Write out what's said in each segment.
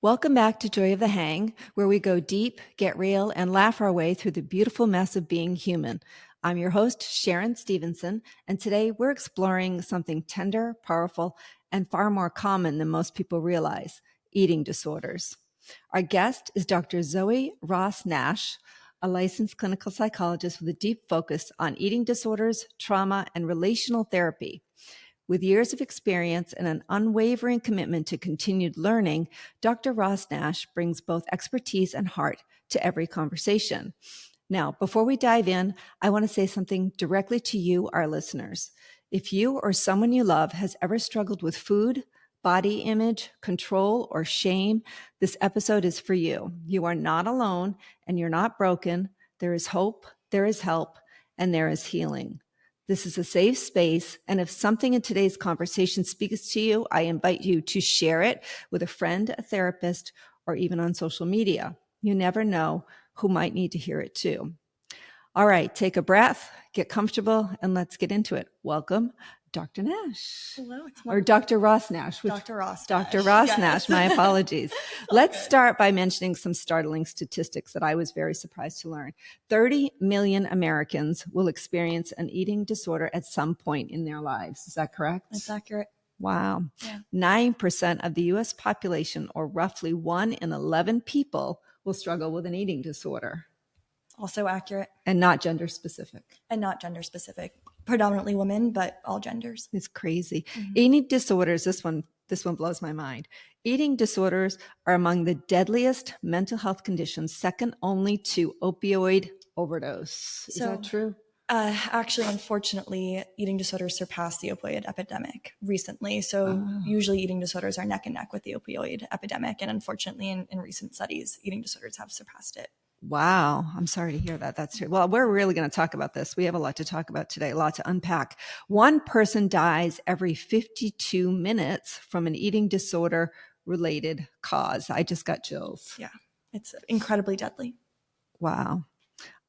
Welcome back to Joy of the Hang, where we go deep, get real, and laugh our way through the beautiful mess of being human. I'm your host, Sharon Stevenson, and today we're exploring something tender, powerful, and far more common than most people realize: eating disorders. Our guest is Dr. Zoe Ross-Nash, a licensed clinical psychologist with a deep focus on eating disorders, trauma, and relational therapy. With years of experience and an unwavering commitment to continued learning, Dr. Ross-Nash brings both expertise and heart to every conversation. Now, before we dive in, I want to say something directly to you, our listeners. If you or someone you love has ever struggled with food, body image, control, or shame, this episode is for you. You are not alone and you're not broken. There is hope, there is help, and there is healing. This is a safe space, and if something in today's conversation speaks to you, I invite you to share it with a friend, a therapist, or even on social media. You never know who might need to hear it too. All right, take a breath, get comfortable, and let's get into it. Welcome, Dr. Nash. Hello, it's or Dr. Ross-Nash. Dr. Ross-Nash. Dr. Ross-Nash, my apologies. Let's start by mentioning some startling statistics that I was very surprised to learn. 30 million Americans will experience an eating disorder at some point in their lives. Is that correct? That's accurate. Wow. Yeah. 9% of the U.S. population, or roughly 1 in 11 people, will struggle with an eating disorder. Also accurate. And not gender specific. And not gender specific. Predominantly women, but all genders. It's crazy. Mm-hmm. Eating disorders, this one blows my mind. Eating disorders are among the deadliest mental health conditions, second only to opioid overdose. Is that true? Actually, unfortunately, eating disorders surpassed the opioid epidemic recently. So usually eating disorders are neck and neck with the opioid epidemic. And unfortunately, in recent studies, eating disorders have surpassed it. Wow. I'm sorry to hear that. That's true. Well, we're really going to talk about this. We have a lot to talk about today, a lot to unpack. One person dies every 52 minutes from an eating disorder related cause. I just got chills. Yeah. It's incredibly deadly. Wow.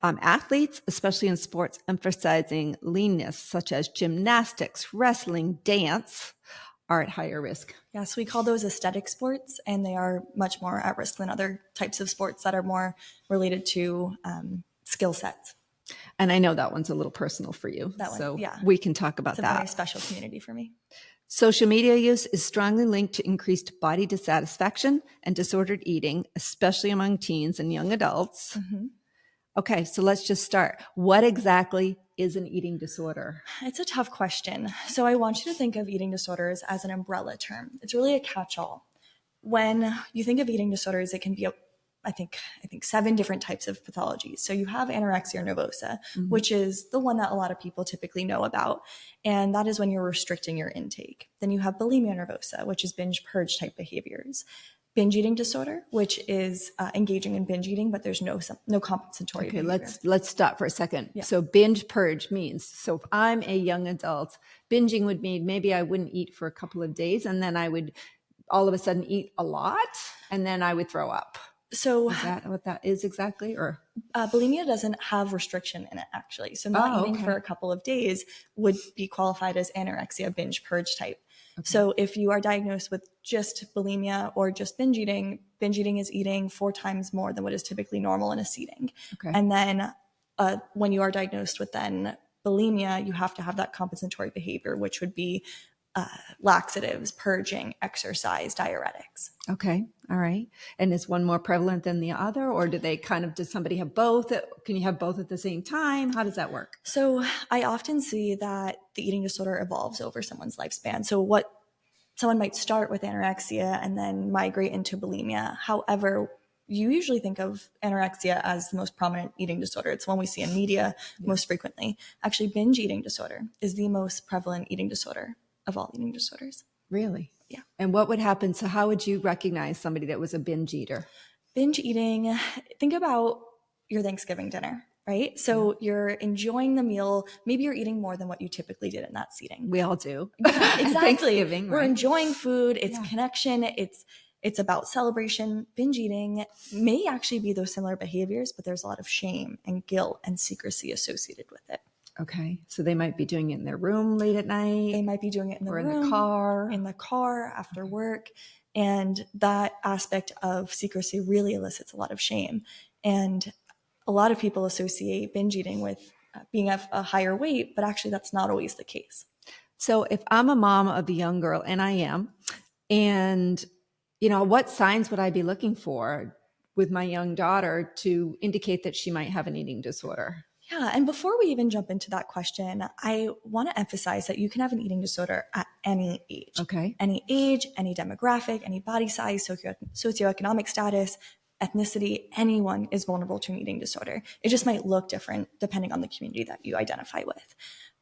Athletes, especially in sports emphasizing leanness, such as gymnastics, wrestling, dance, are at higher risk. Yes, we call those aesthetic sports, and they are much more at risk than other types of sports that are more related to skill sets. And I know that one's a little personal for you. We can talk about that. It's a very special community for me. Social media use is strongly linked to increased body dissatisfaction and disordered eating, especially among teens and young adults. Mm-hmm. Okay, so let's just start. What exactly is an eating disorder? It's a tough question. So I want you to think of eating disorders as an umbrella term. It's really a catch-all. When you think of eating disorders, it can be, I think 7 different types of pathologies. So you have anorexia nervosa, mm-hmm. which is the one that a lot of people typically know about. And that is when you're restricting your intake. Then you have bulimia nervosa, which is binge purge type behaviors. Binge eating disorder, which is engaging in binge eating, but there's no compensatory behavior. Okay, let's stop for a second. Yeah. So binge purge means, so if I'm a young adult, binging would mean maybe I wouldn't eat for a couple of days, and then I would all of a sudden eat a lot, and then I would throw up. So is that what that is exactly? Or bulimia doesn't have restriction in it, actually. So not eating for a couple of days would be qualified as anorexia binge purge type. Okay. So if you are diagnosed with just bulimia or just binge eating is eating 4 times more than what is typically normal in a seating. Okay. And then when you are diagnosed with then bulimia, you have to have that compensatory behavior, which would be laxatives, purging, exercise, diuretics. Okay. All right. And is one more prevalent than the other, or does somebody have both? Can you have both at the same time? How does that work? So I often see that the eating disorder evolves over someone's lifespan. So what someone might start with anorexia and then migrate into bulimia. However, you usually think of anorexia as the most prominent eating disorder. It's one we see in media most frequently. Actually, binge eating disorder is the most prevalent eating disorder of all eating disorders. Really? Yeah. And what would happen? So how would you recognize somebody that was a binge eater? Binge eating, think about your Thanksgiving dinner, right? So you're enjoying the meal. Maybe you're eating more than what you typically did in that seating. We all do. Exactly. Thanksgiving, right? We're enjoying food. It's connection. It's about celebration. Binge eating may actually be those similar behaviors, but there's a lot of shame and guilt and secrecy associated with it. Okay. So they might be doing it in their room late at night. They might be doing it in the room. In the car. In the car after work. And that aspect of secrecy really elicits a lot of shame. And a lot of people associate binge eating with being a higher weight, but actually that's not always the case. So if I'm a mom of a young girl, and I am, and what signs would I be looking for with my young daughter to indicate that she might have an eating disorder? Yeah. And before we even jump into that question, I want to emphasize that you can have an eating disorder at any age. Okay. Any age, any demographic, any body size, socioeconomic status, ethnicity, anyone is vulnerable to an eating disorder. It just might look different depending on the community that you identify with.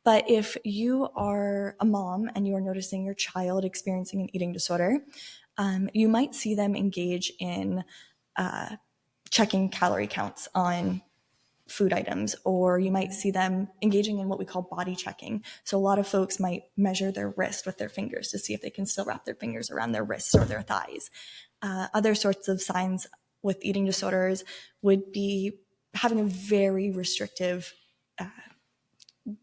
But if you are a mom and you are noticing your child experiencing an eating disorder, you might see them engage in checking calorie counts on food items, or you might see them engaging in what we call body checking. So a lot of folks might measure their wrist with their fingers to see if they can still wrap their fingers around their wrists or their thighs. Other sorts of signs with eating disorders would be having a very restrictive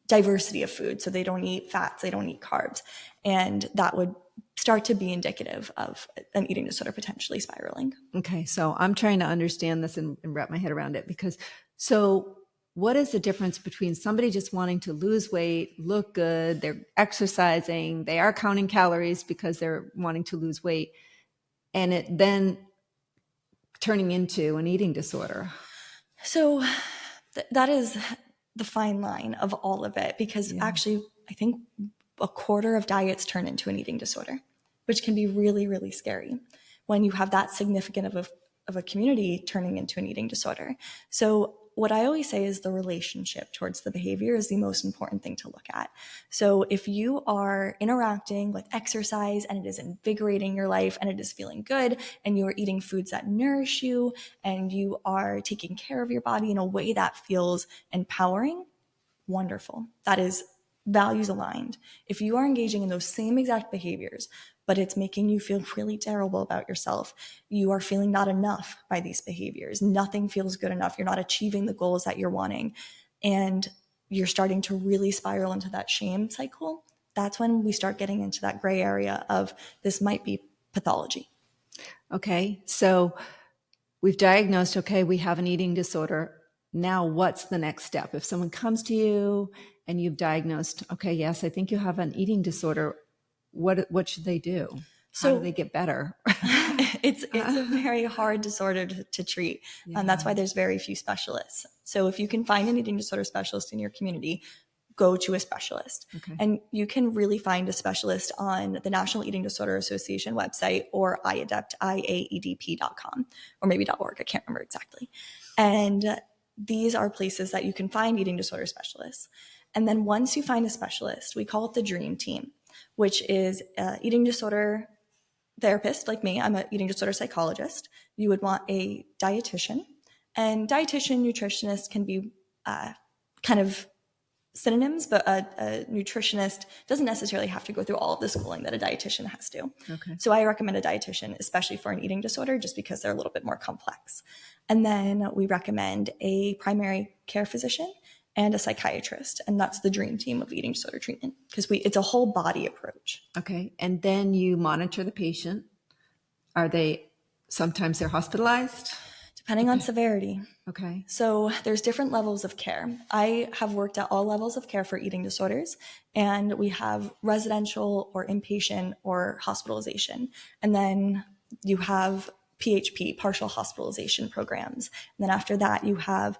diversity of food. So they don't eat fats, they don't eat carbs. And that would start to be indicative of an eating disorder potentially spiraling. Okay. So I'm trying to understand this and wrap my head around it, because what is the difference between somebody just wanting to lose weight, look good, they're exercising, they are counting calories because they're wanting to lose weight, and it then turning into an eating disorder? So that is the fine line of all of it, because actually I think a quarter of diets turn into an eating disorder, which can be really, really scary when you have that significant of a community turning into an eating disorder. So what I always say is the relationship towards the behavior is the most important thing to look at. So if you are interacting with exercise and it is invigorating your life and it is feeling good, and you are eating foods that nourish you, and you are taking care of your body in a way that feels empowering, wonderful. That is values aligned. If you are engaging in those same exact behaviors, but it's making you feel really terrible about yourself, you are feeling not enough by these behaviors, nothing feels good enough, you're not achieving the goals that you're wanting, and you're starting to really spiral into that shame cycle, that's when we start getting into that gray area of this might be pathology. Okay. So we've diagnosed, okay, we have an eating disorder. Now what's the next step? If someone comes to you and you've diagnosed, okay, yes, I think you have an eating disorder, what should they do? How do they get better? It's a very hard disorder to treat. And that's why there's very few specialists. So if you can find an eating disorder specialist in your community, go to a specialist. Okay. And you can really find a specialist on the National Eating Disorder Association website, or IAEDP.com, or maybe .org. I can't remember exactly. And these are places that you can find eating disorder specialists. And then once you find a specialist, we call it the dream team, which is an eating disorder therapist like me. I'm an eating disorder psychologist. You would want a dietitian, and dietitian, nutritionist can be kind of synonyms, but a nutritionist doesn't necessarily have to go through all of the schooling that a dietitian has to. Okay. So I recommend a dietitian, especially for an eating disorder, just because they're a little bit more complex. And then we recommend a primary care physician and a psychiatrist. And that's the dream team of eating disorder treatment, because it's a whole body approach. Okay. And then you monitor the patient. Sometimes they're hospitalized? Depending on severity. Okay. So there's different levels of care. I have worked at all levels of care for eating disorders, and we have residential or inpatient or hospitalization. And then you have PHP, partial hospitalization programs. And then after that, you have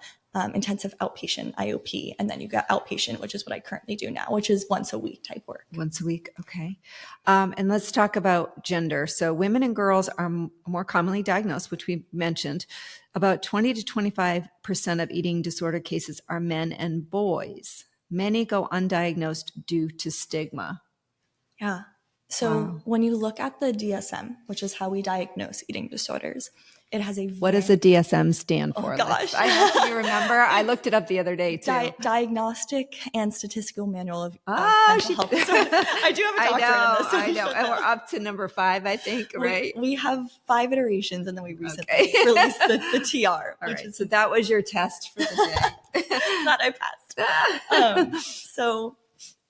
intensive outpatient, IOP. And then you got outpatient, which is what I currently do now, which is once a week type work. Once a week. Okay. And let's talk about gender. So women and girls are more commonly diagnosed, which we mentioned. About 20 to 25% of eating disorder cases are men and boys. Many go undiagnosed due to stigma. Yeah. So when you look at the DSM, which is how we diagnose eating disorders, it has a what does the DSM stand for? Oh, gosh. I have to remember. I looked it up the other day too. Diagnostic and Statistical Manual of Mental Health. So I do have a doctorate in this. I know. And we're up to number 5, I think, right? We have 5 iterations, and then we recently released the TR. All right. So that was your test for the day. That I passed. So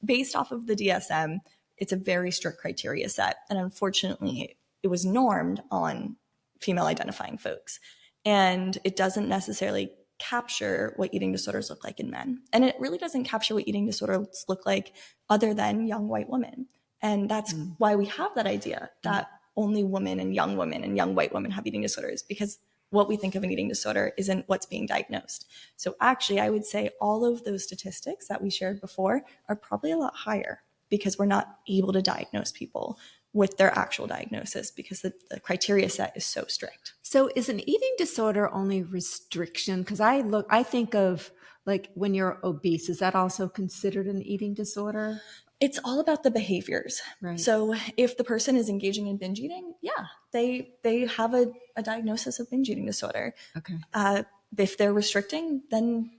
based off of the DSM, it's a very strict criteria set. And unfortunately, it was normed on female identifying folks. And it doesn't necessarily capture what eating disorders look like in men. And it really doesn't capture what eating disorders look like other than young white women. And that's why we have that idea that only women and young white women have eating disorders, because what we think of an eating disorder isn't what's being diagnosed. So actually, I would say all of those statistics that we shared before are probably a lot higher, because we're not able to diagnose people with their actual diagnosis because the criteria set is so strict. So is an eating disorder only restriction? Because I think of like when you're obese, is that also considered an eating disorder? It's all about the behaviors. Right. So if the person is engaging in binge eating, yeah, they have a diagnosis of binge eating disorder. Okay. If they're restricting, then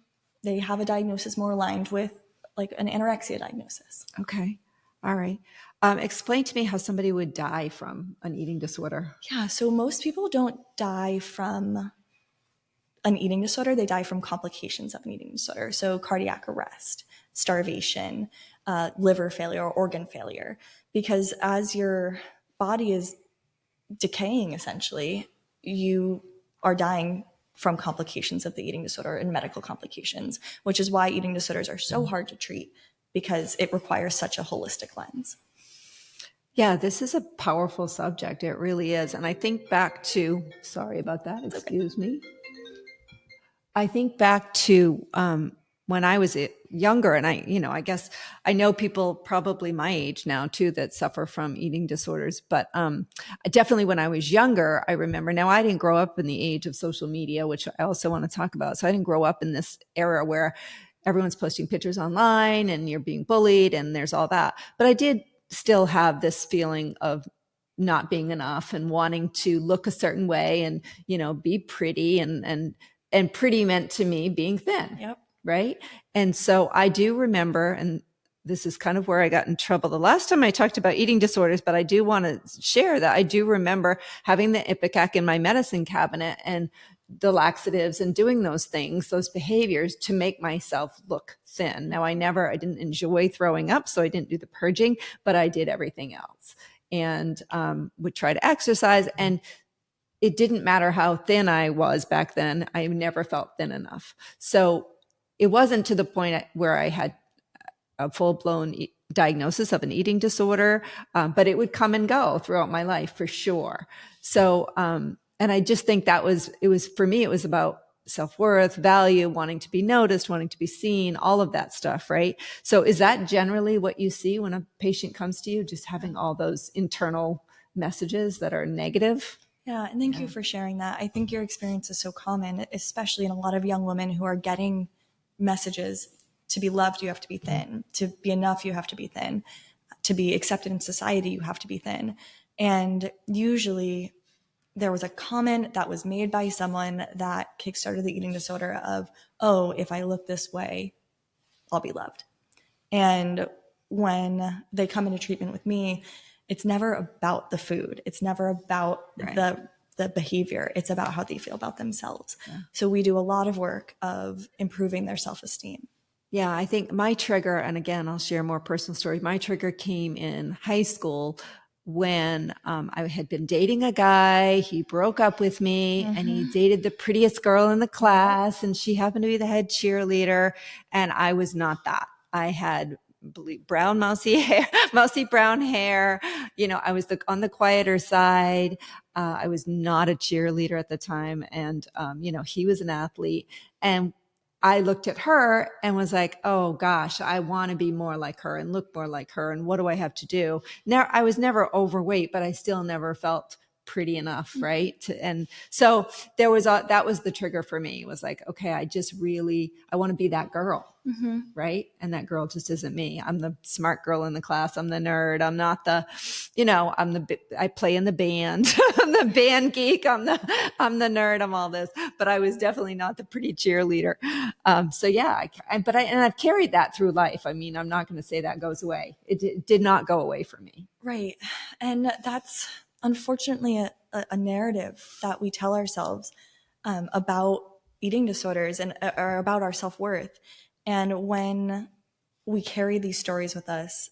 they have a diagnosis more aligned with like an anorexia diagnosis. Okay. All right. Explain to me how somebody would die from an eating disorder. Yeah. So most people don't die from an eating disorder. They die from complications of an eating disorder. So cardiac arrest, starvation, liver failure, or organ failure. Because as your body is decaying, essentially, you are dying from complications of the eating disorder and medical complications, which is why eating disorders are so hard to treat, because it requires such a holistic lens. Yeah, this is a powerful subject. It really is. And I think back to, sorry about that, excuse me. I think back to when I was younger, and I guess I know people probably my age now too that suffer from eating disorders. But definitely when I was younger, I remember. Now I didn't grow up in the age of social media, which I also want to talk about. So I didn't grow up in this era where everyone's posting pictures online and you're being bullied and there's all that. But I did still have this feeling of not being enough and wanting to look a certain way and be pretty and pretty meant to me being thin. Yep. Right. And so I do remember, and this is kind of where I got in trouble the last time I talked about eating disorders, but I do want to share that I do remember having the Ipecac in my medicine cabinet and the laxatives and doing those things, those behaviors to make myself look thin. Now I didn't enjoy throwing up, so I didn't do the purging, but I did everything else and would try to exercise. And it didn't matter how thin I was back then. I never felt thin enough. So it wasn't to the point where I had a full-blown diagnosis of an eating disorder, but it would come and go throughout my life for sure. So, and I just think for me, it was about self-worth, value, wanting to be noticed, wanting to be seen, all of that stuff, right? So is that generally what you see when a patient comes to you, just having all those internal messages that are negative? Yeah, and thank you for sharing that. I think your experience is so common, especially in a lot of young women who are getting messages: to be loved, you have to be thin. To be enough, you have to be thin. To be accepted in society, you have to be thin. And usually there was a comment that was made by someone that kickstarted the eating disorder of, oh, if I look this way, I'll be loved. And when they come into treatment with me, it's never about the food. It's never about the behavior. It's about how they feel about themselves. Yeah. So we do a lot of work of improving their self-esteem. Yeah, I think my trigger, and again, I'll share more personal story. My trigger came in high school when I had been dating a guy. He broke up with me and he dated the prettiest girl in the class, and she happened to be the head cheerleader. And I was not that. I had brown, mousy brown hair. I was on the quieter side. I was not a cheerleader at the time. And, he was an athlete. And I looked at her and was like, oh gosh, I want to be more like her and look more like her. And what do I have to do? Now, I was never overweight, but I still never felt pretty enough. Right. And so that was the trigger for me. It was like, okay, I want to be that girl. Mm-hmm. Right. And that girl just isn't me. I'm the smart girl in the class. I'm the nerd. I'm not I play in the band. I'm the band geek. I'm the nerd. I'm all this, but I was definitely not the pretty cheerleader. So yeah, and I've carried that through life. I mean, I'm not going to say that goes away. It did not go away for me. Right. And that's unfortunately a narrative that we tell ourselves about eating disorders or about our self-worth. And when we carry these stories with us,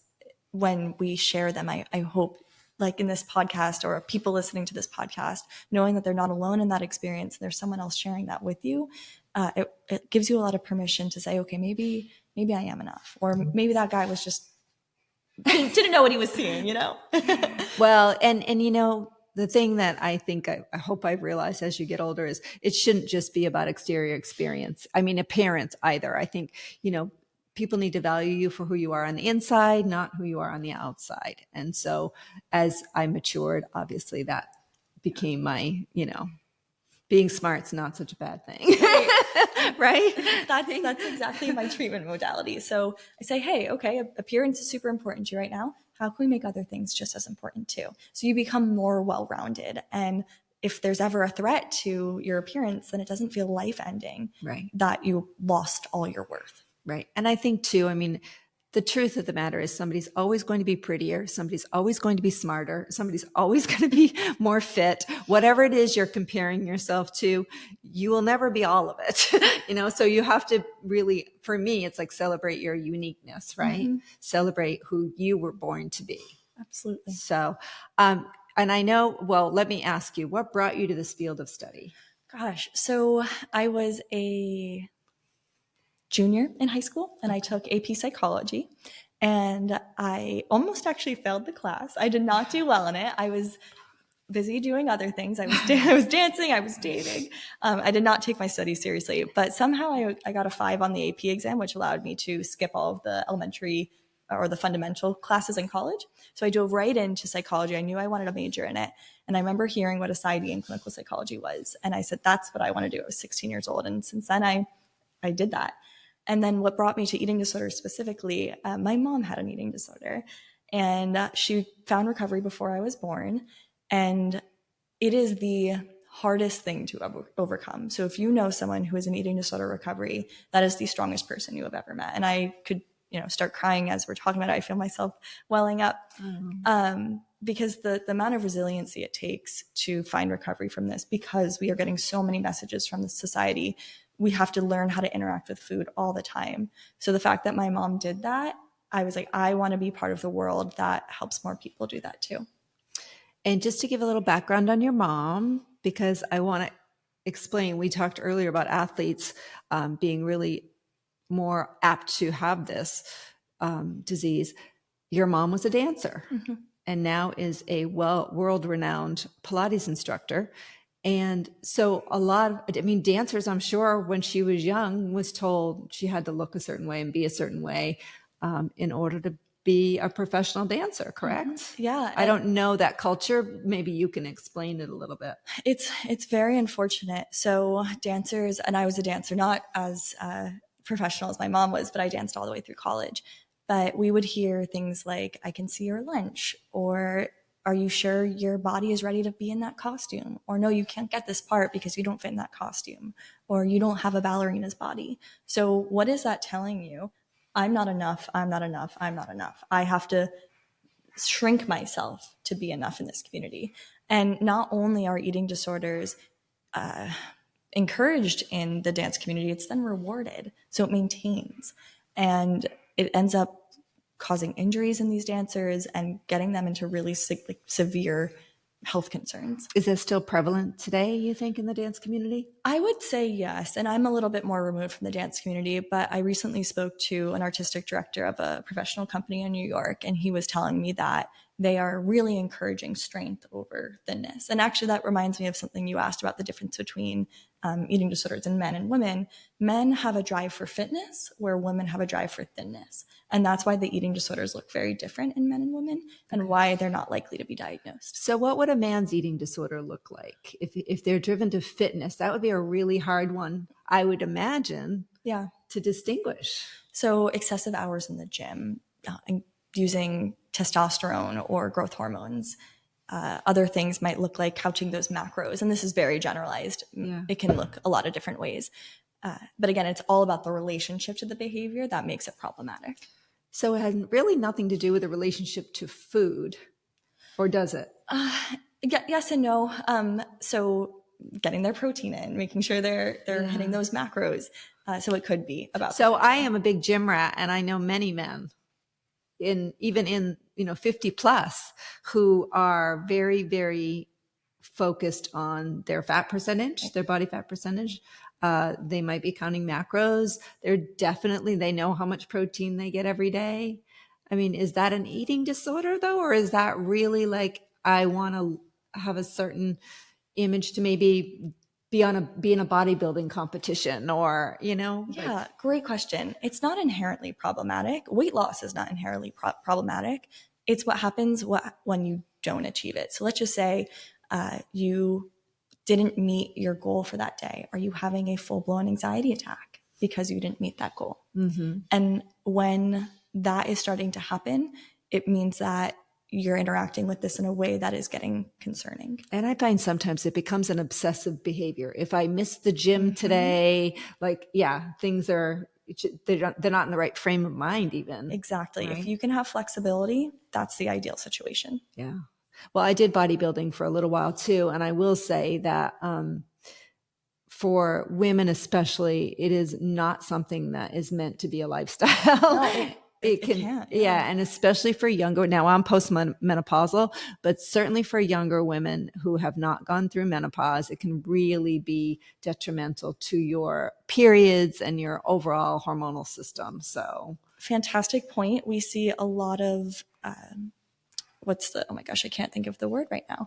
when we share them, I hope like in this podcast, or people listening to this podcast, knowing that they're not alone in that experience and there's someone else sharing that with you, it gives you a lot of permission to say, okay, maybe I am enough, or maybe that guy was just didn't know what he was seeing, Well, and the thing that I think I hope I've realized as you get older is it shouldn't just be about exterior experience. I mean, appearance either. I think, people need to value you for who you are on the inside, not who you are on the outside. And so as I matured, obviously that became my, being smart's not such a bad thing. Right? That's exactly my treatment modality. So I say, hey, okay, appearance is super important to you right now. How can we make other things just as important too? So you become more well-rounded. And if there's ever a threat to your appearance, then it doesn't feel life-ending, right, that you lost all your worth. Right. And I think too, the truth of the matter is somebody's always going to be prettier. Somebody's always going to be smarter. Somebody's always going to be more fit. Whatever it is you're comparing yourself to, you will never be all of it. So you have to really, for me, it's like celebrate your uniqueness, right? Mm-hmm. Celebrate who you were born to be. Absolutely. So, and I know, well, let me ask you, what brought you to this field of study? Gosh, so I was a junior in high school and I took AP psychology, and I almost actually failed the class. I did not do well in it. I was busy doing other things. I was dancing, I was dating. I did not take my studies seriously, but somehow I got a 5 on the AP exam, which allowed me to skip all of the elementary or the fundamental classes in college. So I dove right into psychology. I knew I wanted a major in it. And I remember hearing what a PsyD in clinical psychology was. And I said, that's what I want to do. I was 16 years old. And since then I did that. And then what brought me to eating disorders specifically, my mom had an eating disorder, and she found recovery before I was born. And it is the hardest thing to overcome. So if you know someone who is in eating disorder recovery, that is the strongest person you have ever met. And I could, start crying as we're talking about it. I feel myself welling up, because the amount of resiliency it takes to find recovery from this, because we are getting so many messages from the society. We have to learn how to interact with food all the time. So the fact that my mom did that, I was like, I want to be part of the world that helps more people do that too. And just to give a little background on your mom, because I want to explain, we talked earlier about athletes being really more apt to have this disease. Your mom was a dancer, mm-hmm. and now is a world-renowned Pilates instructor. And so dancers, I'm sure when she was young was told she had to look a certain way and be a certain way in order to be a professional dancer, correct? Mm-hmm. Yeah. I don't know that culture. Maybe you can explain it a little bit. It's very unfortunate. So dancers, and I was a dancer, not as professional as my mom was, but I danced all the way through college. But we would hear things like, I can see your lunch, or are you sure your body is ready to be in that costume? Or no, you can't get this part because you don't fit in that costume, or you don't have a ballerina's body. So what is that telling you? I'm not enough. I'm not enough. I'm not enough. I have to shrink myself to be enough in this community. And not only are eating disorders encouraged in the dance community, it's then rewarded. So it maintains. And it ends up causing injuries in these dancers and getting them into really severe health concerns. Is that still prevalent today, you think, in the dance community? I would say yes. And I'm a little bit more removed from the dance community, but I recently spoke to an artistic director of a professional company in New York, and he was telling me that they are really encouraging strength over thinness. And actually, that reminds me of something you asked about the difference between eating disorders in men and women. Men have a drive for fitness, where women have a drive for thinness. And that's why the eating disorders look very different in men and women, and why they're not likely to be diagnosed. So what would a man's eating disorder look like? If they're driven to fitness, that would be a really hard one, I would imagine, to distinguish. So excessive hours in the gym, using testosterone or growth hormones. Other things might look like couching those macros. And this is very generalized. Yeah. It can look a lot of different ways. But again, it's all about the relationship to the behavior that makes it problematic. So it has really nothing to do with the relationship to food, or does it? Yes and no. So getting their protein in, making sure they're hitting those macros. So it could be about. So I am a big gym rat, and I know many men even in 50 plus, who are very, very focused on their fat percentage, their body fat percentage. They might be counting macros. They know how much protein they get every day. I mean, is that an eating disorder though? Or is that really like, I want to have a certain image to maybe be in a bodybuilding competition, or, Yeah, great question. It's not inherently problematic. Weight loss is not inherently problematic. It's what happens when you don't achieve it. So let's just say you didn't meet your goal for that day. Are you having a full-blown anxiety attack because you didn't meet that goal? Mm-hmm. And when that is starting to happen, it means that you're interacting with this in a way that is getting concerning. And I find sometimes it becomes an obsessive behavior. If I missed the gym today, like, yeah, they're not in the right frame of mind even. Exactly. Right? If you can have flexibility, that's the ideal situation. Yeah. Well, I did bodybuilding for a little while too. And I will say that, for women especially, it is not something that is meant to be a lifestyle. No, it can't. Yeah. And especially for younger, now I'm postmenopausal, but certainly for younger women who have not gone through menopause, it can really be detrimental to your periods and your overall hormonal system. So fantastic point. We see a lot of oh my gosh, I can't think of the word right now.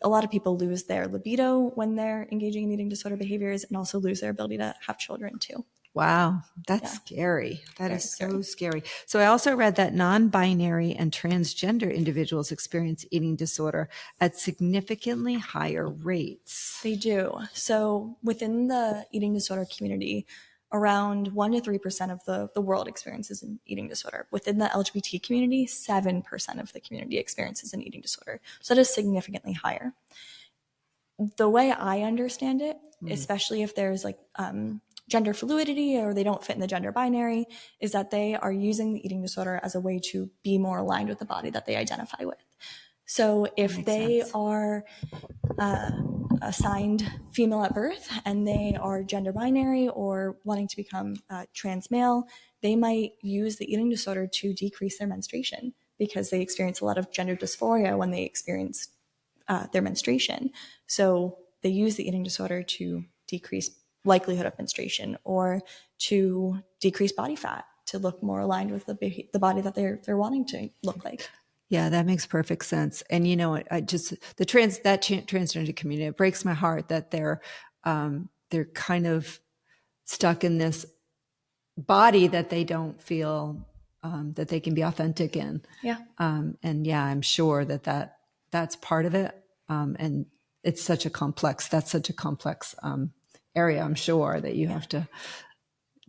A lot of people lose their libido when they're engaging in eating disorder behaviors, and also lose their ability to have children too. Wow, that's scary. That is so scary. So I also read that non-binary and transgender individuals experience eating disorder at significantly higher rates. They do. So within the eating disorder community, around 1% to 3% of the world experiences an eating disorder. Within the LGBT community, 7% of the community experiences an eating disorder. So that is significantly higher. The way I understand it, especially if there's like gender fluidity or they don't fit in the gender binary, is that they are using the eating disorder as a way to be more aligned with the body that they identify with. So if they are assigned female at birth and they are gender binary or wanting to become trans male, they might use the eating disorder to decrease their menstruation because they experience a lot of gender dysphoria when they experience their menstruation. So they use the eating disorder to decrease likelihood of menstruation or to decrease body fat to look more aligned with the body that they're wanting to look like. Yeah, that makes perfect sense. And I just transgender community, it breaks my heart that they're kind of stuck in this body that they don't feel that they can be authentic in. Yeah. And yeah, I'm sure that's part of it. And it's such a complex area. I'm sure that you have to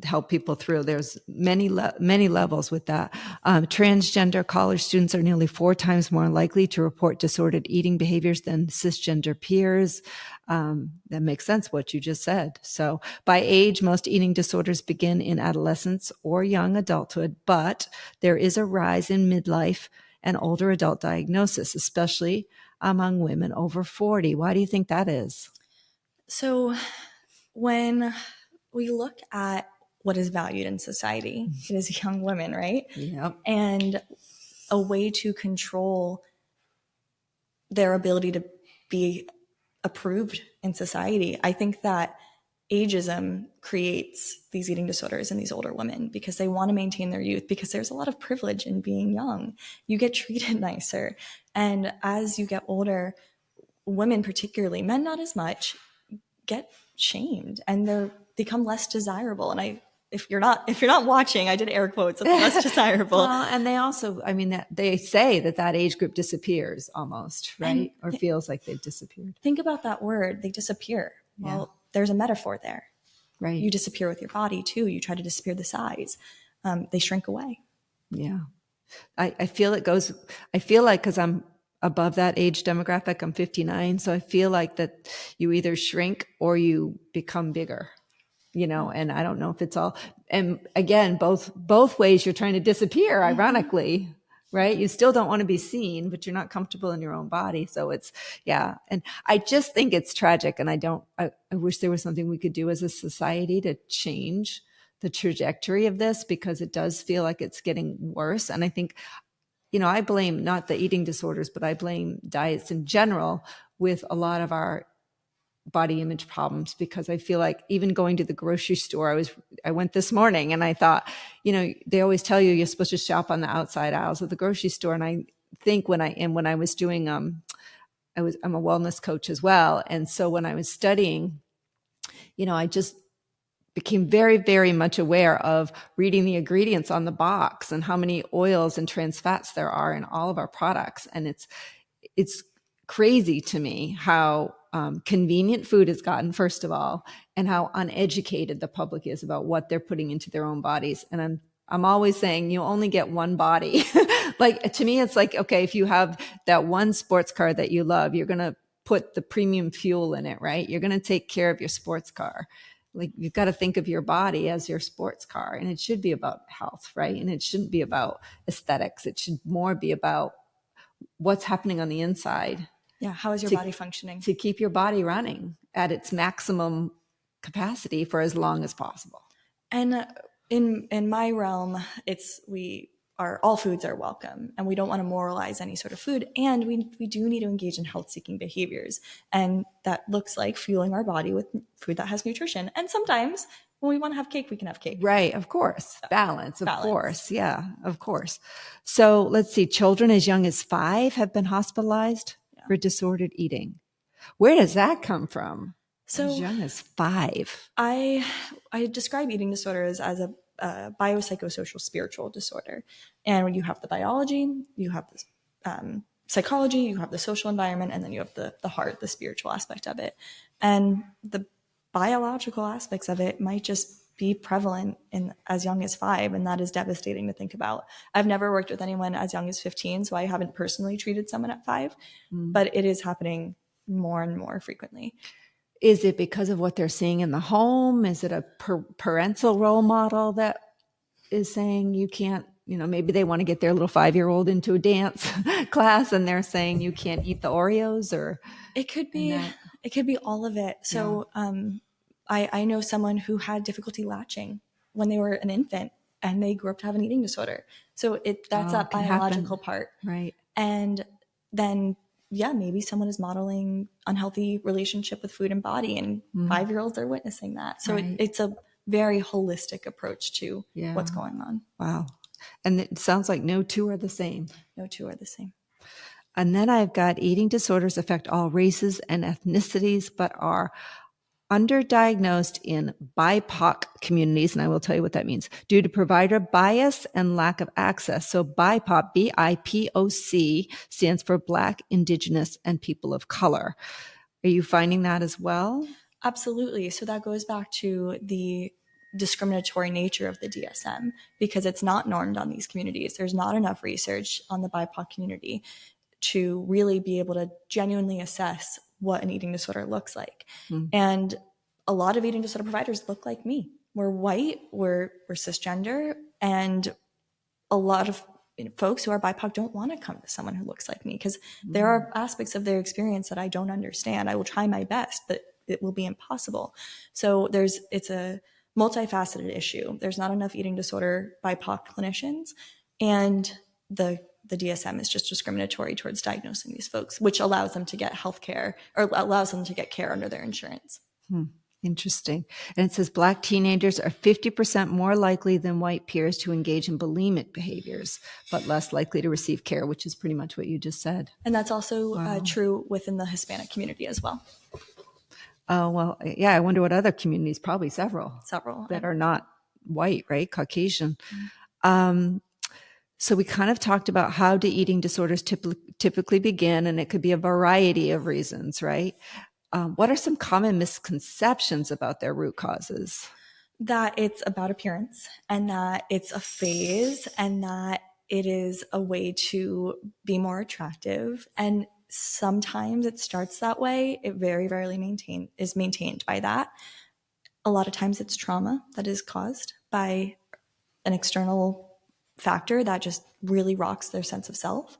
help people through. There's many levels with that. Transgender college students are nearly 4 times more likely to report disordered eating behaviors than cisgender peers. That makes sense what you just said. So by age, most eating disorders begin in adolescence or young adulthood, but there is a rise in midlife and older adult diagnosis, especially among women over 40. Why do you think that is? So when we look at what is valued in society, it is young women, right? Yep. And a way to control their ability to be approved in society. I think that ageism creates these eating disorders in these older women because they want to maintain their youth, because there's a lot of privilege in being young. You get treated nicer. And as you get older, women particularly, men not as much, get shamed and they become less desirable. And if you're not watching, I did air quotes, less desirable. Well, and they also, that they say that age group disappears almost, right? Or feels like they've disappeared. Think about that word, they disappear. Well, there's a metaphor there. Right. You disappear with your body too. You try to disappear the size. They shrink away. Yeah. I feel like, cause I'm above that age demographic, I'm 59. So I feel like that you either shrink or you become bigger. And I don't know if it's all, and again, both ways you're trying to disappear, ironically, right? You still don't want to be seen, but you're not comfortable in your own body. So it's, and I just think it's tragic. And I wish there was something we could do as a society to change the trajectory of this, because it does feel like it's getting worse. And I think, I blame not the eating disorders, but I blame diets in general with a lot of our body image problems, because I feel like even going to the grocery store, I went this morning and I thought, they always tell you you're supposed to shop on the outside aisles of the grocery store. And I think when I was doing, I'm a wellness coach as well. And so when I was studying, I just became very, very much aware of reading the ingredients on the box and how many oils and trans fats there are in all of our products. And it's crazy to me how convenient food has gotten, first of all, and how uneducated the public is about what they're putting into their own bodies. And I'm always saying you only get one body. Like, to me, it's like, okay, if you have that one sports car that you love, you're going to put the premium fuel in it, right? You're going to take care of your sports car. Like, you've got to think of your body as your sports car, and it should be about health, right? And it shouldn't be about aesthetics. It should more be about what's happening on the inside. Yeah. How is your body functioning? To keep your body running at its maximum capacity for as long as possible. And in my realm, all foods are welcome, and we don't want to moralize any sort of food. And we do need to engage in health-seeking behaviors. And that looks like fueling our body with food that has nutrition. And sometimes when we want to have cake, we can have cake. Right. Of course. Balance. Course. Yeah, of course. So let's see. Children as young as 5 have been hospitalized for disordered eating. Where does that come from? So as young as 5. I describe eating disorders as a biopsychosocial spiritual disorder. And when you have the biology, you have the psychology, you have the social environment, and then you have the heart, the spiritual aspect of it. And the biological aspects of it might just be prevalent in as young as 5, and that is devastating to think about. I've never worked with anyone as young as 15, so I haven't personally treated someone at 5, but it is happening more and more frequently. Is it because of what they're seeing in the home? Is it a parental role model that is saying you can't, maybe they want to get their little 5-year-old into a dance class and they're saying you can't eat the Oreos? Or it could be all of it. So I know someone who had difficulty latching when they were an infant, and they grew up to have an eating disorder. So that's that biological part. Right. And then maybe someone is modeling unhealthy relationship with food and body, and 5-year-olds are witnessing that. So it's a very holistic approach to what's going on. Wow. And it sounds like no two are the same. No two are the same. And then I've got eating disorders affect all races and ethnicities, but are underdiagnosed in BIPOC communities, and I will tell you what that means, due to provider bias and lack of access. So BIPOC, BIPOC, stands for Black, Indigenous, and People of Color. Are you finding that as well? Absolutely. So that goes back to the discriminatory nature of the DSM, because it's not normed on these communities. There's not enough research on the BIPOC community to really be able to genuinely assess what an eating disorder looks like. And a lot of eating disorder providers look like me. We're white, we're cisgender, and a lot of folks who are BIPOC don't want to come to someone who looks like me, because there are aspects of their experience that I don't understand. I will try my best, but it will be impossible. So it's a multifaceted issue. There's not enough eating disorder BIPOC clinicians, and the DSM is just discriminatory towards diagnosing these folks, which allows them to get health care, or allows them to get care under their insurance. Interesting. And it says Black teenagers are 50% more likely than white peers to engage in bulimic behaviors, but less likely to receive care, which is pretty much what you just said. And that's also true within the Hispanic community as well. Oh, well, yeah, I wonder what other communities, probably several that are not white, right? Caucasian. So we kind of talked about how do eating disorders typically begin, and it could be a variety of reasons, right? What are some common misconceptions about their root causes? That it's about appearance, and that it's a phase, and that it is a way to be more attractive. And sometimes it starts that way. It very rarely is maintained by that. A lot of times it's trauma that is caused by an external factor that just really rocks their sense of self.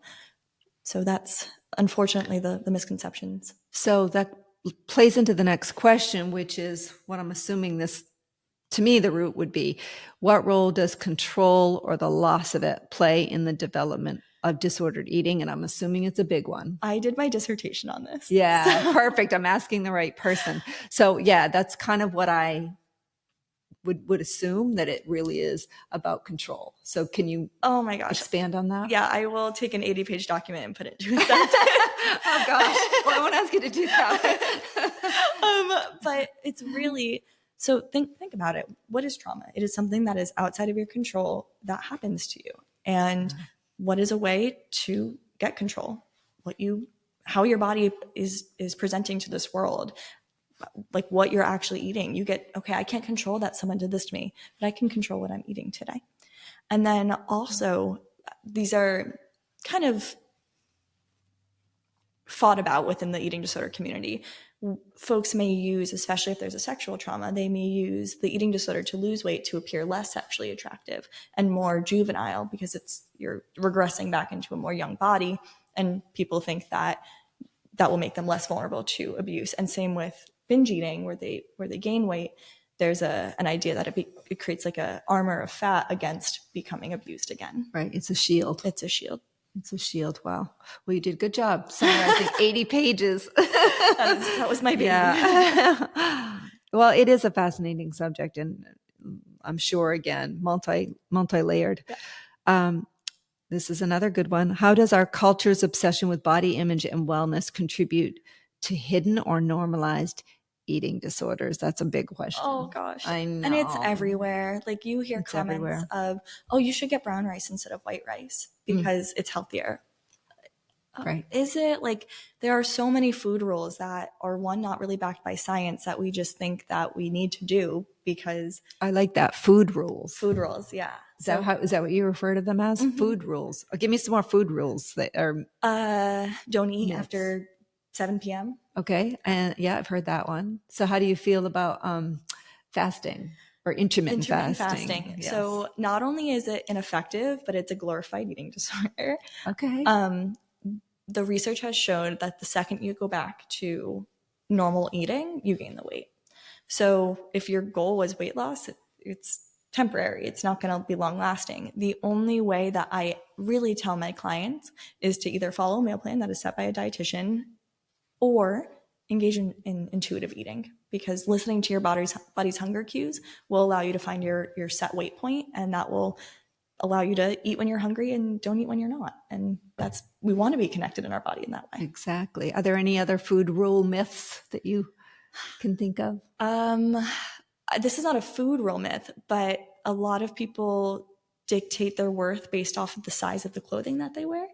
So that's unfortunately the misconceptions. So that plays into the next question, which is what I'm assuming this to me, the root would be, what role does control or the loss of it play in the development of disordered eating? And I'm assuming it's a big one. I did my dissertation on this. Yeah, So. perfect. I'm asking the right person. So yeah, that's kind of what I would assume, that it really is about control. So can you Oh my gosh. expand on that? Yeah, I will take an 80-page document and put it into a sentence. Oh gosh. Well, I won't ask you to do that. But it's really, so think about it. What is trauma? It is something that is outside of your control that happens to you. And what is a way to get control? How your body is presenting to this world, like what you're actually eating. You get, okay, I can't control that someone did this to me, but I can control what I'm eating today. And then also, these are kind of fought about within the eating disorder community. Folks may use, especially if there's a sexual trauma, they may use the eating disorder to lose weight to appear less sexually attractive and more juvenile, because you're regressing back into a more young body, and people think that will make them less vulnerable to abuse. And same with binge eating, where they gain weight. There's an idea that it creates like a armor of fat against becoming abused again. Right. It's a shield. It's a shield. It's a shield. Wow. Well, you did a good job summarizing 80 pages. That was my baby. Yeah. Well, it is a fascinating subject, and I'm sure, again, multi-layered. Yeah. This is another good one. How does our culture's obsession with body image and wellness contribute to hidden or normalized eating disorders? That's a big question. Oh gosh. I know. And it's everywhere. Like, you hear comments of, oh, you should get brown rice instead of white rice because it's healthier. Right. Is it? Like, there are so many food rules that are, one, not really backed by science, that we just think that we need to do because. I like that. Food rules. Food rules. Yeah. Is that what you refer to them as? Mm-hmm. Food rules. Give me some more food rules that are. Don't eat after 7 p.m. Okay. And yeah, I've heard that one. So how do you feel about fasting or intermittent fasting? Yes. So not only is it ineffective, but it's a glorified eating disorder. Okay. The research has shown that the second you go back to normal eating, you gain the weight. So if your goal was weight loss, it's temporary. It's not going to be long lasting. The only way that I really tell my clients is to either follow a meal plan that is set by a dietitian, or engage in intuitive eating, because listening to your body's hunger cues will allow you to find your set weight point, and that will allow you to eat when you're hungry and don't eat when you're not. And we want to be connected in our body in that way. Exactly. Are there any other food rule myths that you can think of? This is not a food rule myth, but a lot of people dictate their worth based off of the size of the clothing that they wear.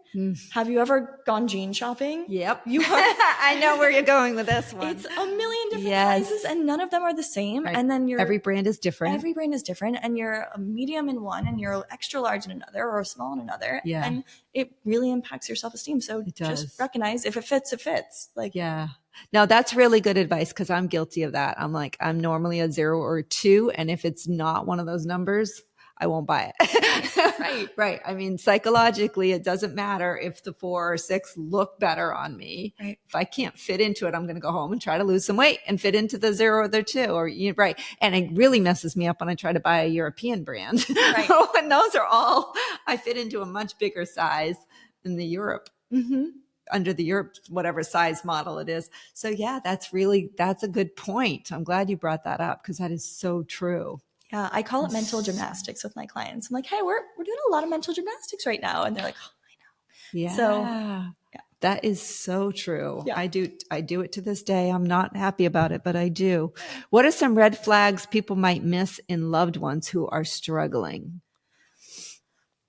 Have you ever gone jean shopping? Yep. I know where you're going with this one. It's a million different sizes, and none of them are the same. Right. And then every brand is different. Every brand is different, and you're a medium in one, and you're extra large in another, or a small in another. Yeah. And it really impacts your self-esteem. So just recognize, if it fits, it fits. Yeah. Now that's really good advice, because I'm guilty of that. I'm normally a 0 or 2. And if it's not one of those numbers, I won't buy it. Right. I mean, psychologically, it doesn't matter if the 4 or 6 look better on me. Right. If I can't fit into it, I'm going to go home and try to lose some weight and fit into the 0 or the 2, right. And it really messes me up when I try to buy a European brand. Right. And those are all, I fit into a much bigger size in the Europe. Mm-hmm. Under the Europe, whatever size model it is. So yeah, that's a good point. I'm glad you brought that up, because that is so true. Yeah, I call it mental gymnastics with my clients. I'm like, hey, we're doing a lot of mental gymnastics right now. And they're like, oh, I know. Yeah. So yeah. That is so true. Yeah. I do it to this day. I'm not happy about it, but I do. What are some red flags people might miss in loved ones who are struggling?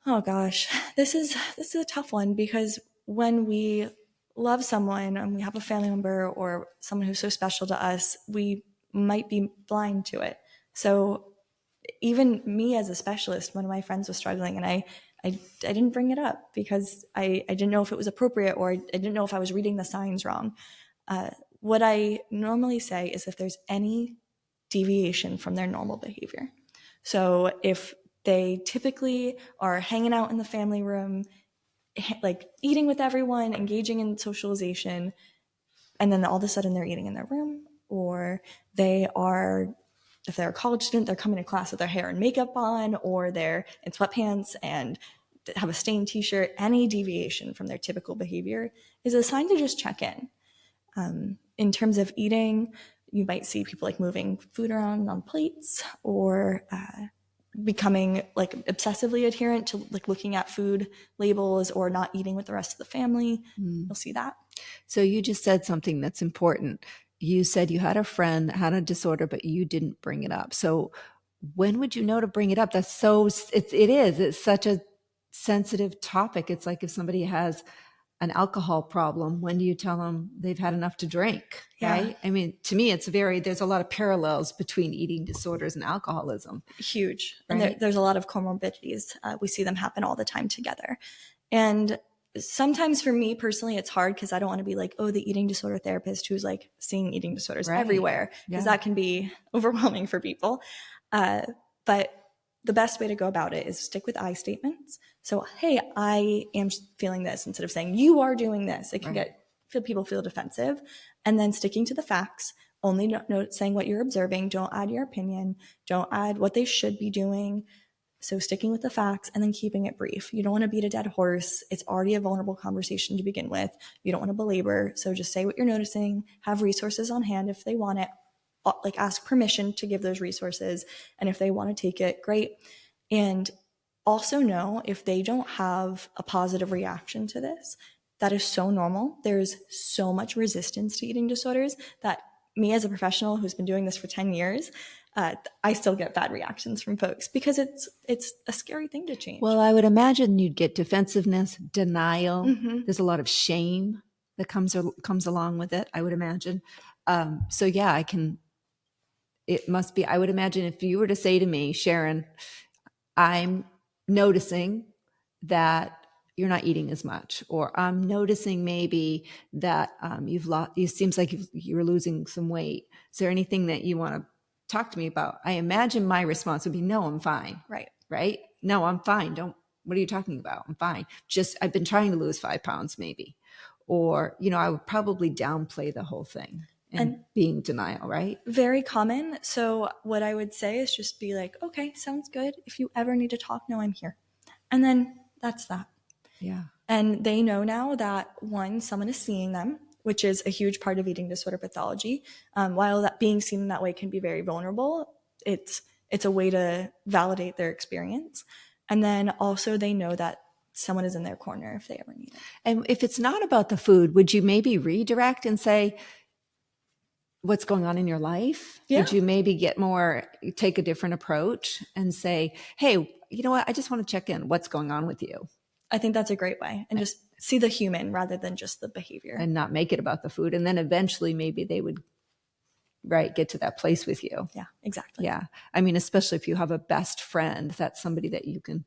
Oh gosh, this is a tough one, because when we love someone and we have a family member or someone who's so special to us, we might be blind to it. So even me as a specialist, one of my friends was struggling, and I didn't bring it up because I didn't know if it was appropriate, or I didn't know if I was reading the signs wrong. What I normally say is, if there's any deviation from their normal behavior. So if they typically are hanging out in the family room, like eating with everyone, engaging in socialization, and then all of a sudden they're eating in their room, or they are if they're a college student, they're coming to class with their hair and makeup on, or they're in sweatpants and have a stained t-shirt. Any deviation from their typical behavior is a sign to just check in. In terms of eating, you might see people like moving food around on plates, or becoming like obsessively adherent to like looking at food labels, or not eating with the rest of the family. You'll see that. So you just said something that's important. You said you had a friend that had a disorder, but you didn't bring it up. So when would you know to bring it up? That's it's such a sensitive topic. It's like if somebody has an alcohol problem, when do you tell them they've had enough to drink? Yeah. Right? I mean, to me, there's a lot of parallels between eating disorders and alcoholism. Huge. Right? And there's a lot of comorbidities. We see them happen all the time together. And sometimes for me personally, it's hard because I don't want to be like, oh, the eating disorder therapist who's like seeing eating disorders everywhere, because that can be overwhelming for people. But the best way to go about it is stick with I statements. So, hey, I am feeling this, instead of saying you are doing this. It can people feel defensive. And then sticking to the facts, only saying what you're observing. Don't add your opinion. Don't add what they should be doing. So sticking with the facts and then keeping it brief. You don't want to beat a dead horse. It's already a vulnerable conversation to begin with. You don't want to belabor. So just say what you're noticing, have resources on hand if they want it, like ask permission to give those resources. And if they want to take it, great. And also know if they don't have a positive reaction to this, that is so normal. There's so much resistance to eating disorders that me as a professional who's been doing this for 10 years, I still get bad reactions from folks because it's a scary thing to change. Well, I would imagine you'd get defensiveness, denial. Mm-hmm. There's a lot of shame that comes along with it, I would imagine. So yeah, it must be, I would imagine if you were to say to me, Sharon, I'm noticing that you're not eating as much, or I'm noticing maybe that it seems like you're losing some weight. Is there anything that you want to talk to me about? I imagine my response would be, no, I'm fine. Right? No, I'm fine. What are you talking about? I'm fine. I've been trying to lose 5 pounds maybe. Or, I would probably downplay the whole thing and being denial, right? Very common. So what I would say is just be like, okay, sounds good. If you ever need to talk, no, I'm here. And then that's that. Yeah. And they know now that someone is seeing them, which is a huge part of eating disorder pathology. While that being seen in that way can be very vulnerable, it's a way to validate their experience. And then also they know that someone is in their corner if they ever need it. And if it's not about the food, would you maybe redirect and say, what's going on in your life? Yeah. Would you maybe take a different approach and say, hey, you know what? I just want to check in. What's going on with you? I think that's a great way. And just see the human rather than just the behavior. And not make it about the food. And then eventually maybe they would, get to that place with you. Yeah, exactly. Yeah. I mean, especially if you have a best friend, that's somebody that you can,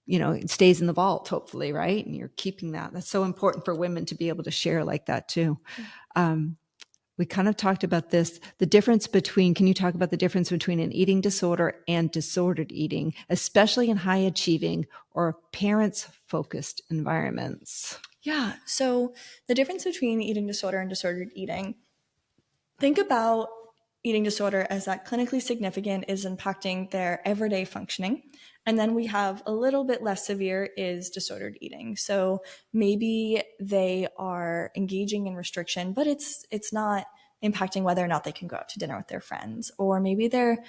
it stays in the vault, hopefully, right? And you're keeping that. That's so important for women to be able to share like that too. Yeah. We kind of talked about this, can you talk about the difference between an eating disorder and disordered eating, especially in high achieving or parents focused environments? Yeah. So the difference between eating disorder and disordered eating, think about eating disorder as that clinically significant is impacting their everyday functioning. And then we have a little bit less severe is disordered eating. So maybe they are engaging in restriction, but it's not impacting whether or not they can go out to dinner with their friends. Or maybe they're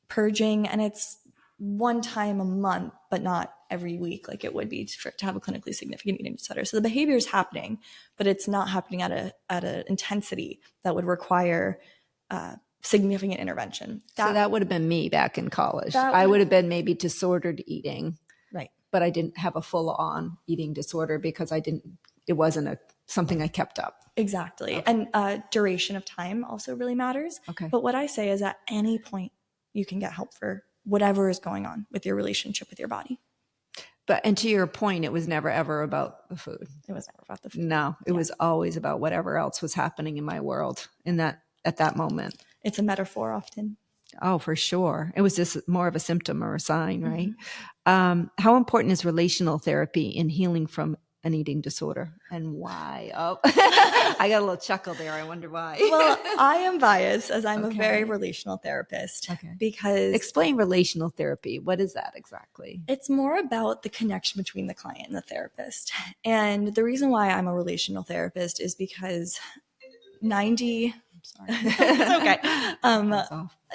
purging and it's one time a month, but not every week like it would be to have a clinically significant eating disorder. So the behavior is happening, but it's not happening at an intensity that would require significant intervention. So that would have been me back in college. I would have been maybe disordered eating. Right. But I didn't have a full-on eating disorder because it wasn't something I kept up. Exactly. Okay. And duration of time also really matters. Okay. But what I say is at any point you can get help for whatever is going on with your relationship with your body. And to your point, it was never ever about the food. It was never about the food. No, it was always about whatever else was happening in my world at that moment. It's a metaphor often. Oh, for sure. It was just more of a symptom or a sign, right? Mm-hmm. How important is relational therapy in healing from an eating disorder and why? Oh, I got a little chuckle there. I wonder why. Well, I am biased as I'm a Okay. very relational therapist. Okay. Because explain relational therapy. What is that exactly? it's more about the connection between the client and the therapist. And the reason why I'm a relational therapist is because 90 it's okay.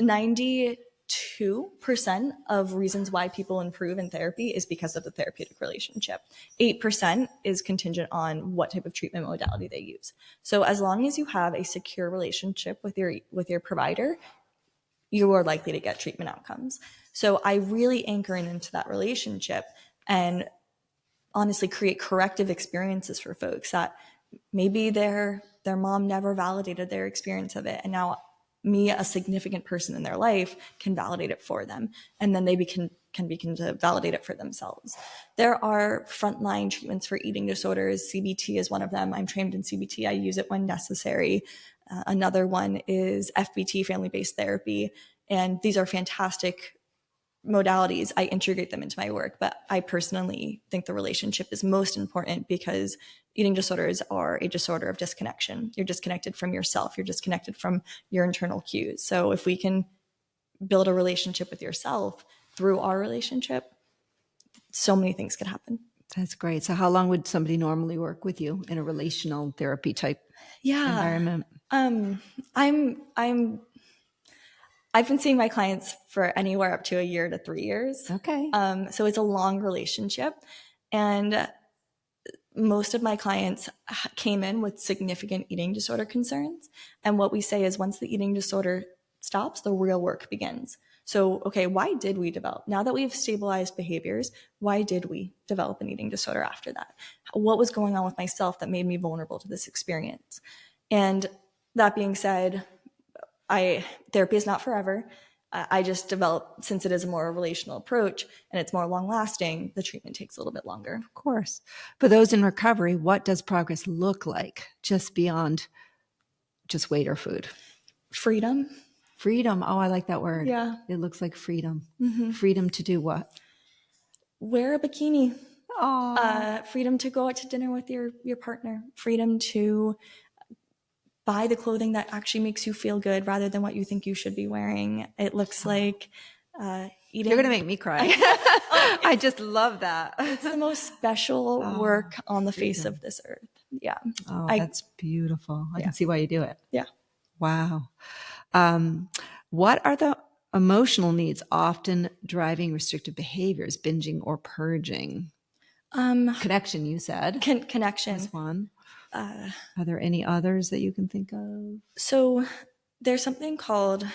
92% of reasons why people improve in therapy is because of the therapeutic relationship. 8% is contingent on what type of treatment modality they use. So as long as you have a secure relationship with your provider, you are likely to get treatment outcomes. So I really anchor into that relationship and honestly create corrective experiences for folks that maybe their mom never validated their experience of it, and now me, a significant person in their life, can validate it for them, and then they can begin to validate it for themselves. There are frontline treatments for eating disorders. CBT is one of them. I'm trained in CBT. I use it when necessary. Another one is FBT, family-based therapy, and these are fantastic modalities. I integrate them into my work, but I personally think the relationship is most important because eating disorders are a disorder of disconnection. You're disconnected from yourself. You're disconnected from your internal cues. So if we can build a relationship with yourself through our relationship, so many things could happen. That's great. So how long would somebody normally work with you in a relational therapy type environment? I've been seeing my clients for anywhere up to a year to 3 years. Okay. So it's a long relationship. And most of my clients came in with significant eating disorder concerns. And what we say is once the eating disorder stops, the real work begins. So, okay, why did we develop? Now that we've stabilized behaviors, why did we develop an eating disorder after that? What was going on with myself that made me vulnerable to this experience? And that being said, therapy is not forever. I just developed, since it is a more relational approach and it's more long lasting, the treatment takes a little bit longer. Of course. For those in recovery, what does progress look like just beyond just weight or food? Freedom. Freedom. Oh, I like that word. Yeah. It looks like freedom. Mm-hmm. Freedom to do what? Wear a bikini. Freedom to go out to dinner with your partner. Freedom to buy the clothing that actually makes you feel good rather than what you think you should be wearing. It looks like eating. You're going to make me cry. I just love that. It's the most special work on the face of this earth. Yeah. Oh, that's beautiful. I can see why you do it. Yeah. Wow. What are the emotional needs often driving restrictive behaviors, binging or purging? Connection, you said. Connection. That's one. Are there any others that you can think of? So there's something called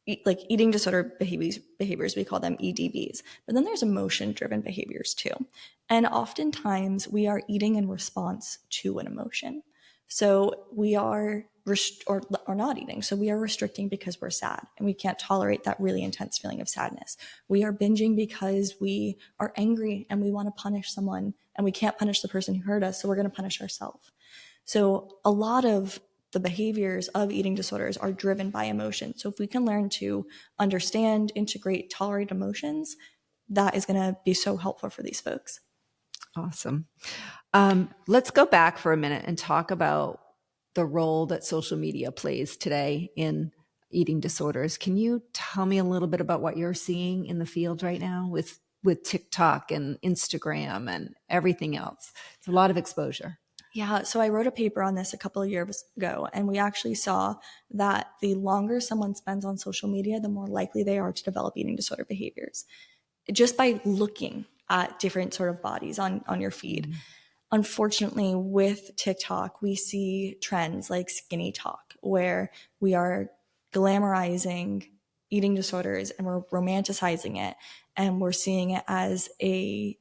eating disorder behaviors. We call them EDBs. But then there's emotion-driven behaviors too. And oftentimes we are eating in response to an emotion. So we are or not eating. So we are restricting because we're sad and we can't tolerate that really intense feeling of sadness. We are binging because we are angry and we want to punish someone and we can't punish the person who hurt us. So we're going to punish ourselves. So a lot of the behaviors of eating disorders are driven by emotion. So if we can learn to understand, integrate, tolerate emotions, that is going to be so helpful for these folks. Awesome. Let's go back for a minute and talk about the role that social media plays today in eating disorders. Can you tell me a little bit about what you're seeing in the field right now with TikTok and Instagram and everything else? It's a lot of exposure. Yeah, so I wrote a paper on this a couple of years ago, and we actually saw that the longer someone spends on social media, the more likely they are to develop eating disorder behaviors, just by looking at different sort of bodies on your feed. Mm-hmm. Unfortunately, with TikTok, we see trends like skinny talk, where we are glamorizing eating disorders and we're romanticizing it, and we're seeing it as a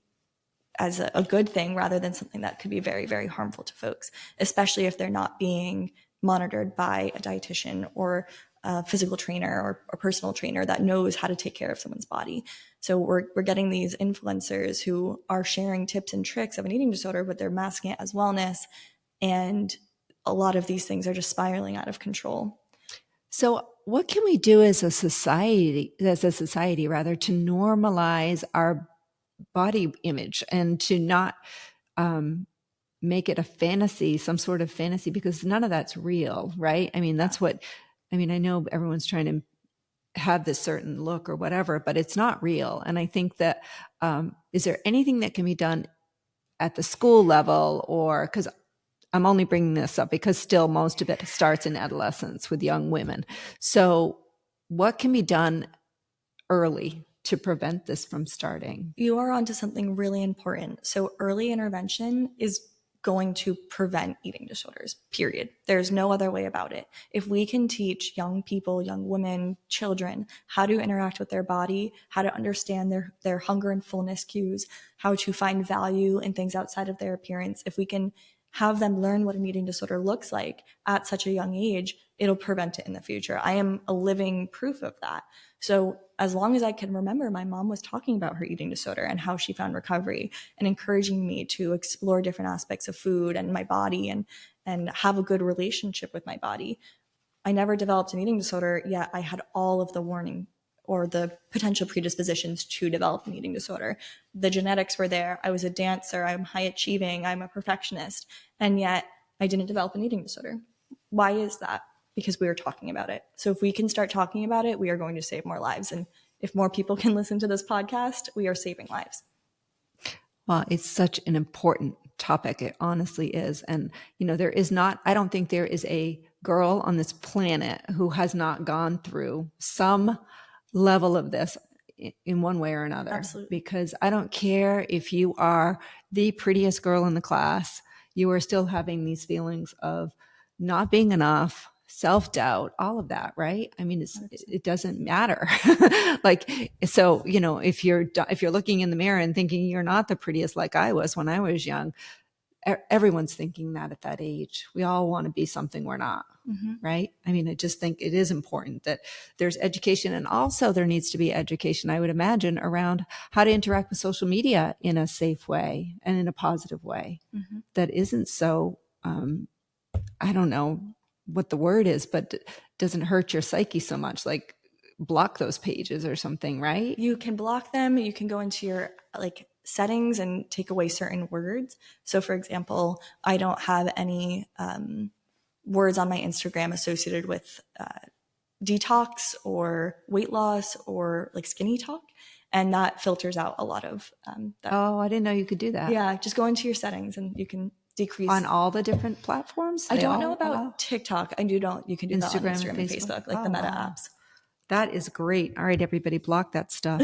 good thing rather than something that could be very, very harmful to folks, especially if they're not being monitored by a dietitian or a physical trainer or a personal trainer that knows how to take care of someone's body. So we're getting these influencers who are sharing tips and tricks of an eating disorder, but they're masking it as wellness. And a lot of these things are just spiraling out of control. So what can we do as a society, to normalize our body image, and to not make it a fantasy, some sort of fantasy, because none of that's real, right? I mean, that's what, I mean, I know everyone's trying to have this certain look or whatever, but it's not real. And I think that, is there anything that can be done at the school level, or, because I'm only bringing this up because still most of it starts in adolescence with young women. So what can be done early to prevent this from starting? You are onto something really important. So early intervention is going to prevent eating disorders, period. There's no other way about it. If we can teach young people, young women, children, how to interact with their body, how to understand their hunger and fullness cues, how to find value in things outside of their appearance, if we can have them learn what an eating disorder looks like at such a young age, it'll prevent it in the future. I am a living proof of that. So as long as I can remember, my mom was talking about her eating disorder and how she found recovery and encouraging me to explore different aspects of food and my body and have a good relationship with my body. I never developed an eating disorder, yet I had all of the warning or the potential predispositions to develop an eating disorder. The genetics were there. I was a dancer. I'm high achieving. I'm a perfectionist. And yet I didn't develop an eating disorder. Why is that? Because we are talking about it. So if we can start talking about it, we are going to save more lives. And if more people can listen to this podcast, we are saving lives. Well, it's such an important topic. It honestly is. And, there is not, I don't think there is a girl on this planet who has not gone through some level of this in one way or another. Absolutely. Because I don't care if you are the prettiest girl in the class, you are still having these feelings of not being enough, self-doubt, all of that, right? I mean, it doesn't matter. So, if you're looking in the mirror and thinking you're not the prettiest like I was when I was young, everyone's thinking that at that age. We all want to be something we're not, right? I mean, I just think it is important that there's education, and also there needs to be education, I would imagine, around how to interact with social media in a safe way and in a positive way that isn't so, I don't know what the word is, but doesn't hurt your psyche so much, like block those pages or something, right? You can block them. You can go into your settings and take away certain words. So for example, I don't have any words on my Instagram associated with detox or weight loss or skinny talk. And that filters out a lot of that. Oh, I didn't know you could do that. Yeah, just go into your settings and you can decrease. On all the different platforms? I don't know about TikTok. You can do that on Instagram and Facebook, the Meta apps. That is great. All right, everybody, block that stuff.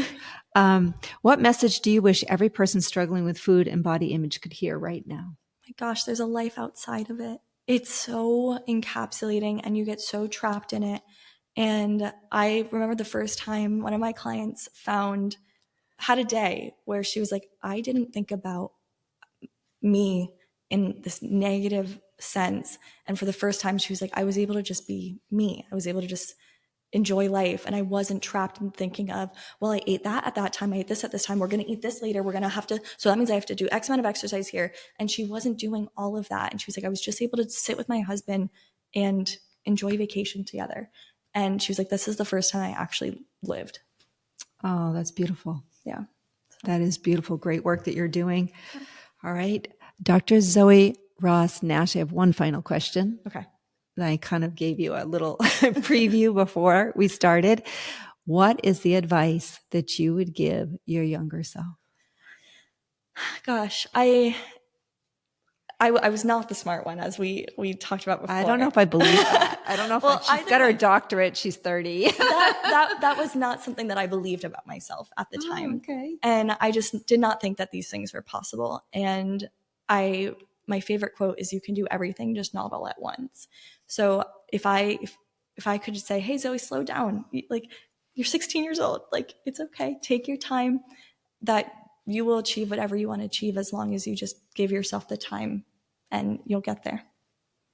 What message do you wish every person struggling with food and body image could hear right now? My gosh, there's a life outside of it. It's so encapsulating and you get so trapped in it. And I remember the first time one of my clients had a day where she was like, I didn't think about me in this negative sense. And for the first time, she was like, I was able to just be me. I was able to just enjoy life. And I wasn't trapped in thinking of, well, I ate that at that time. I ate this at this time. We're going to eat this later. We're going to have to, so that means I have to do X amount of exercise here. And she wasn't doing all of that. And she was like, I was just able to sit with my husband and enjoy vacation together. And she was like, this is the first time I actually lived. Oh, that's beautiful. Yeah. That is beautiful. Great work that you're doing. All right. Dr. Zoe Ross-Nash, I have one final question. Okay. I kind of gave you a little preview before we started. What is the advice that you would give your younger self? Gosh, I was not the smart one, as we talked about before. I don't know if I believe that. I don't know if she's got her doctorate. She's 30. that was not something that I believed about myself at the time. Okay. And I just did not think that these things were possible. And my favorite quote is, you can do everything, just not all at once. So if I could just say, hey, Zoe, slow down. You're 16 years old. It's okay. Take your time. That you will achieve whatever you want to achieve as long as you just give yourself the time, and you'll get there.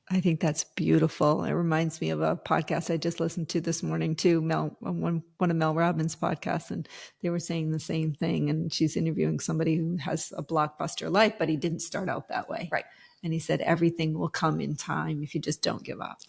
I think that's beautiful. It reminds me of a podcast I just listened to this morning too, one of Mel Robbins' podcasts, and they were saying the same thing. And she's interviewing somebody who has a blockbuster life, but he didn't start out that way. Right. And he said, everything will come in time if you just don't give up.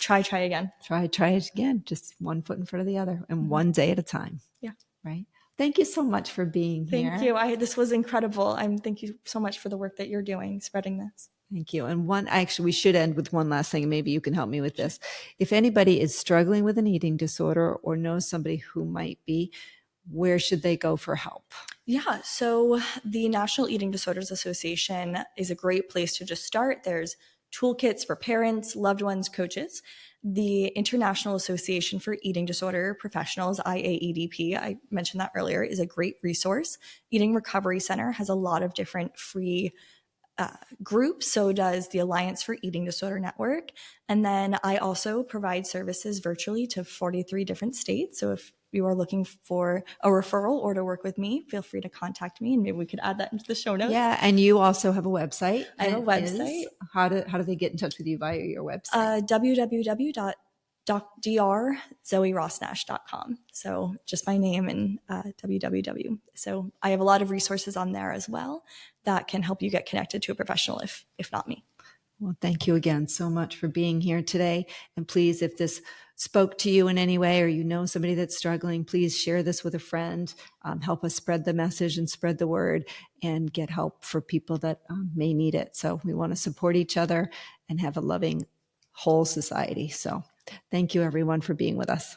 Try again. Try it again. Just one foot in front of the other, and one day at a time. Yeah. Right. Thank you so much for being Thank here. you. This was incredible. Thank you so much for the work that you're doing, spreading this. Thank you. And actually, we should end with one last thing. Maybe you can help me with this. If anybody is struggling with an eating disorder or knows somebody who might be, where should they go for help? Yeah, so the National Eating Disorders Association is a great place to just start. There's toolkits for parents, loved ones, coaches. The International Association for Eating Disorder Professionals, IAEDP, I mentioned that earlier, is a great resource. Eating Recovery Center has a lot of different free groups. So does the Alliance for Eating Disorder Network. And then I also provide services virtually to 43 different states. So if you are looking for a referral or to work with me, feel free to contact me and maybe we could add that into the show notes. Yeah, and you also have a website. I have a website. How do they get in touch with you via your website? www.drzoerossnash.com. So just my name and www. So I have a lot of resources on there as well that can help you get connected to a professional if not me. Well, thank you again so much for being here today. And please, if this spoke to you in any way or you know somebody that's struggling, please share this with a friend. Help us spread the message and spread the word and get help for people that may need it. So we want to support each other and have a loving whole society. So thank you, everyone, for being with us.